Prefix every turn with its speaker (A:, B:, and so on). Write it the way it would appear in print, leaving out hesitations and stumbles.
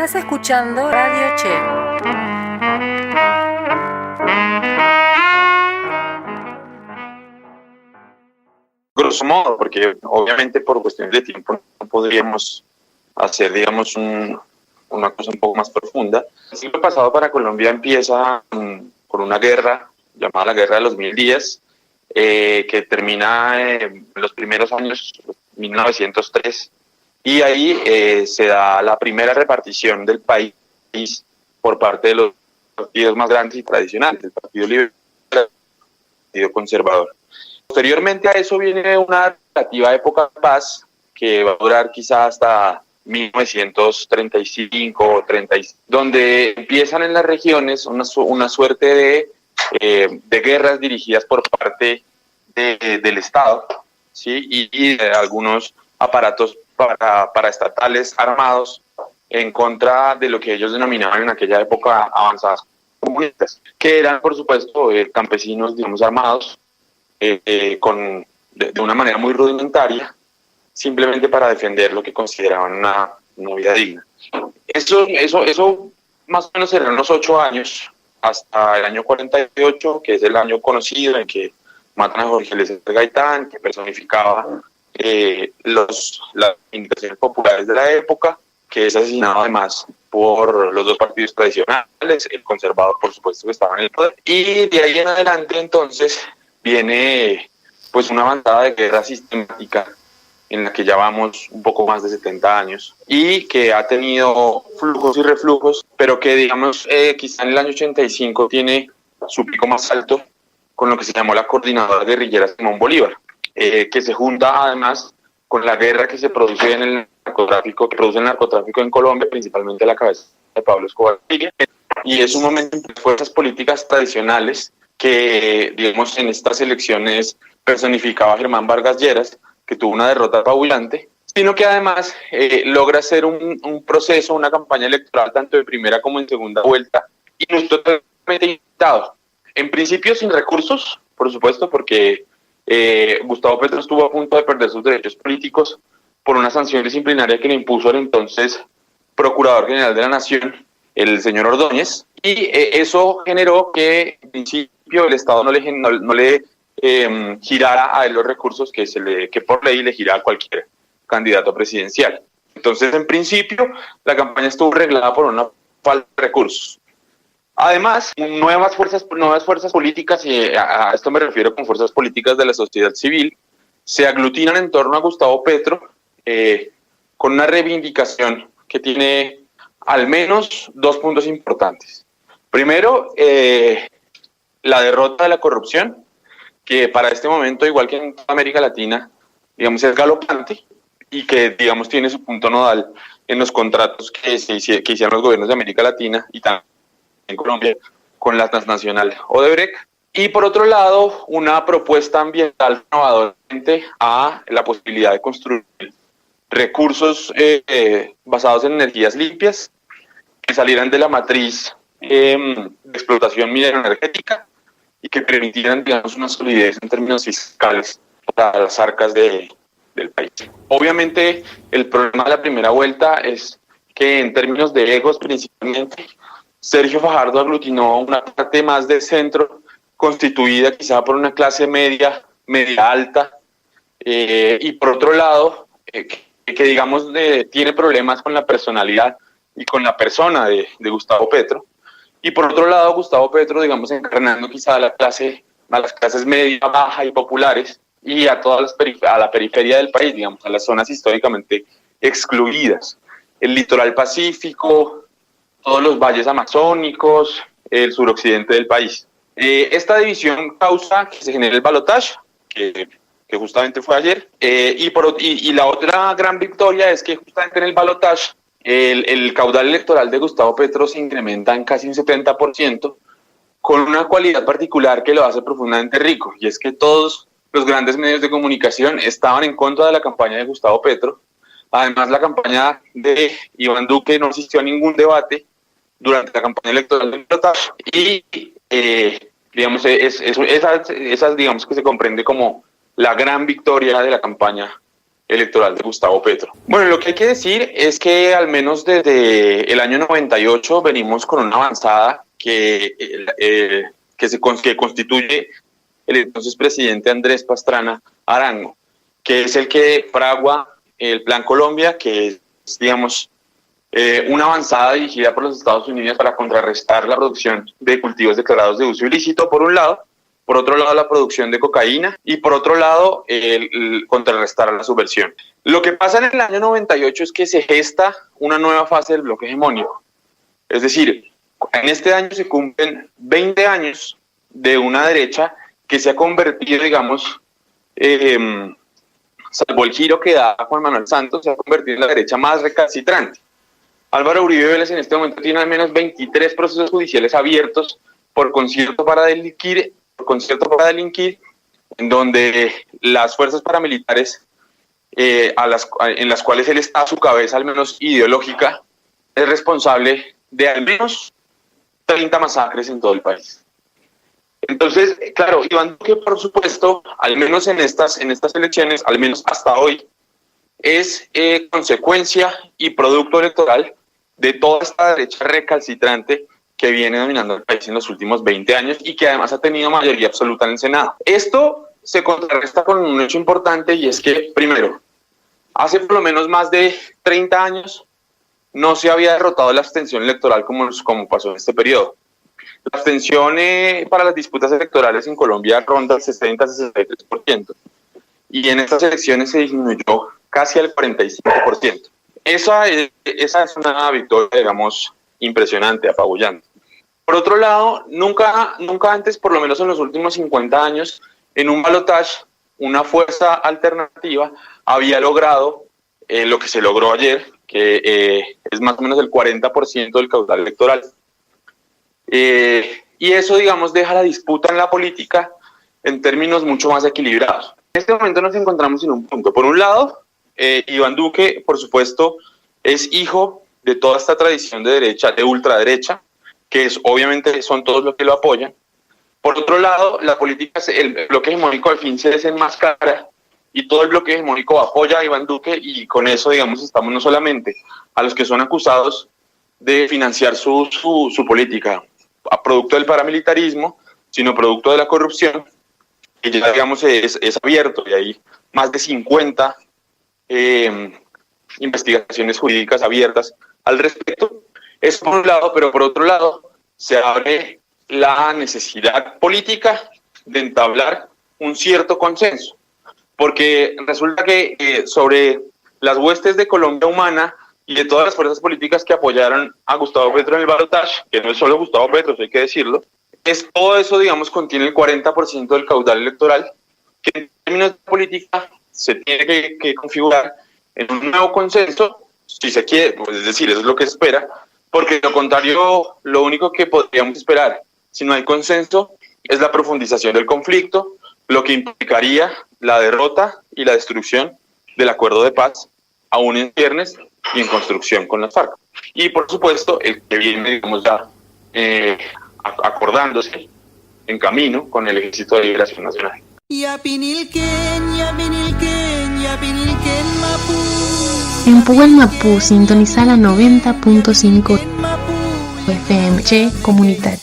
A: Estás escuchando Radio Che.
B: Grosso modo, porque obviamente por cuestiones de tiempo no podríamos hacer, digamos, una cosa un poco más profunda. El siglo pasado para Colombia empieza con una guerra llamada la Guerra de los 1000 días, que termina en los primeros años, 1903, y ahí se da la primera repartición del país por parte de los partidos más grandes y tradicionales, el Partido Liberal y el Partido Conservador. Posteriormente a eso viene una relativa época de paz que va a durar quizás hasta 1935 o 36, donde empiezan en las regiones una suerte de guerras dirigidas por parte del Estado, ¿sí? y de algunos aparatos paraestatales armados en contra de lo que ellos denominaban en aquella época avanzadas comunistas, que eran, por supuesto, campesinos, digamos, armados, de una manera muy rudimentaria, simplemente para defender lo que consideraban una vida digna. Eso más o menos eran unos 8 años, hasta el año 48, que es el año conocido en que matan a Jorge Eliezer Gaitán, que personificaba las reivindicaciones populares de la época, que es asesinado además por los dos partidos tradicionales, el conservador, por supuesto, que estaba en el poder. Y de ahí en adelante, entonces, viene pues una avanzada de guerra sistemática en la que ya vamos un poco más de 70 años y que ha tenido flujos y reflujos, pero que, digamos, quizá en el año 85 tiene su pico más alto con lo que se llamó la Coordinadora Guerrillera Simón Bolívar, que se junta además con la guerra que se produce en el narcotráfico en Colombia, principalmente a la cabeza de Pablo Escobar, y es un momento en que fuerzas políticas tradicionales que, digamos, en estas elecciones personificaba Germán Vargas Lleras, que tuvo una derrota apabullante, sino que además logra hacer un proceso, una campaña electoral tanto de primera como en segunda vuelta, y no es totalmente invitado. En principio sin recursos, por supuesto, porque Gustavo Petro estuvo a punto de perder sus derechos políticos por una sanción disciplinaria que le impuso el entonces Procurador General de la Nación, el señor Ordóñez, y eso generó que en principio el Estado no le girara a él los recursos que por ley le gira a cualquier candidato presidencial. Entonces, en principio, la campaña estuvo reglada por una falta de recursos. Además, nuevas fuerzas políticas, y a esto me refiero con fuerzas políticas de la sociedad civil, se aglutinan en torno a Gustavo Petro con una reivindicación que tiene al menos 2 puntos importantes. Primero, la derrota de la corrupción, que para este momento, igual que en toda América Latina, digamos, es galopante y que, digamos, tiene su punto nodal en los contratos que hicieron los gobiernos de América Latina y también en Colombia con la transnacional Odebrecht. Y por otro lado, una propuesta ambiental innovadora a la posibilidad de construir recursos basados en energías limpias que salieran de la matriz de explotación minero-energética y que permitieran, digamos, una solidez en términos fiscales para las arcas del país. Obviamente, el problema de la primera vuelta es que en términos de egos principalmente, Sergio Fajardo aglutinó una parte más de centro, constituida quizá por una clase media alta, y por otro lado, que digamos tiene problemas con la personalidad y con la persona de Gustavo Petro. Y por otro lado, Gustavo Petro, digamos, encarnando quizá a las clases media, baja y populares, y a la periferia del país, digamos, a las zonas históricamente excluidas. El litoral pacífico, todos los valles amazónicos, el suroccidente del país. Esta división causa que se genere el balotaje, que justamente fue ayer, y la otra gran victoria es que justamente en el balotaje el caudal electoral de Gustavo Petro se incrementa en casi un 70%, con una cualidad particular que lo hace profundamente rico, y es que todos los grandes medios de comunicación estaban en contra de la campaña de Gustavo Petro. Además, la campaña de Iván Duque no asistió a ningún debate durante la campaña electoral del balotaje, y digamos, esas digamos que se comprende como la gran victoria de la campaña electoral de Gustavo Petro. Bueno, lo que hay que decir es que al menos desde el año 98 venimos con una avanzada que constituye el entonces presidente Andrés Pastrana Arango, que es el que fragua el Plan Colombia, que es, digamos, una avanzada dirigida por los Estados Unidos para contrarrestar la producción de cultivos declarados de uso ilícito, por un lado, por otro lado la producción de cocaína y por otro lado el contrarrestar la subversión. Lo que pasa en el año 98 es que se gesta una nueva fase del bloque hegemónico. Es decir, en este año se cumplen 20 años de una derecha que se ha convertido, digamos, salvo el giro que da Juan Manuel Santos, se ha convertido en la derecha más recalcitrante. Álvaro Uribe Vélez en este momento tiene al menos 23 procesos judiciales abiertos por concierto para delinquir, en donde las fuerzas paramilitares en las cuales él está a su cabeza, al menos ideológica, es responsable de al menos 30 masacres en todo el país. Entonces, claro, Iván Duque, por supuesto, al menos en estas elecciones, al menos hasta hoy, es consecuencia y producto electoral de toda esta derecha recalcitrante que viene dominando el país en los últimos 20 años y que además ha tenido mayoría absoluta en el Senado. Esto se contrarresta con un hecho importante, y es que, primero, hace por lo menos más de 30 años no se había derrotado la abstención electoral como pasó en este periodo. La abstención para las disputas electorales en Colombia ronda el 60-63%, y en estas elecciones se disminuyó casi al 45%. Esa es una victoria, digamos, impresionante, apabullante. Por otro lado, nunca antes, por lo menos en los últimos 50 años, en un balotaje, una fuerza alternativa había logrado lo que se logró ayer, que es más o menos el 40% del caudal electoral. Y eso, digamos, deja la disputa en la política en términos mucho más equilibrados. En este momento nos encontramos en un punto. Por un lado, Iván Duque, por supuesto, es hijo de toda esta tradición de derecha, de ultraderecha, que obviamente son todos los que lo apoyan. Por otro lado, la política, el bloque hegemónico al fin se desenmascara y todo el bloque hegemónico apoya a Iván Duque, y con eso, digamos, estamos no solamente a los que son acusados de financiar su política a producto del paramilitarismo, sino producto de la corrupción, que ya, digamos, es abierto, y hay más de 50 investigaciones jurídicas abiertas al respecto. Eso por un lado, pero por otro lado se abre la necesidad política de entablar un cierto consenso, porque resulta que sobre las huestes de Colombia Humana y de todas las fuerzas políticas que apoyaron a Gustavo Petro en el balotaje, que no es solo Gustavo Petro, hay que decirlo, todo eso, digamos, contiene el 40% del caudal electoral, que en términos de política se tiene que configurar en un nuevo consenso, si se quiere, pues, es decir, eso es lo que se espera, porque de lo contrario, lo único que podríamos esperar, si no hay consenso, es la profundización del conflicto, lo que implicaría la derrota y la destrucción del acuerdo de paz, aún en ciernes y en construcción con las FARC. Y por supuesto, el que viene, digamos, ya acordándose en camino con el Ejército de Liberación Nacional.
C: En Puguel Mapú sintoniza la 90.5 FM Che Comunitario.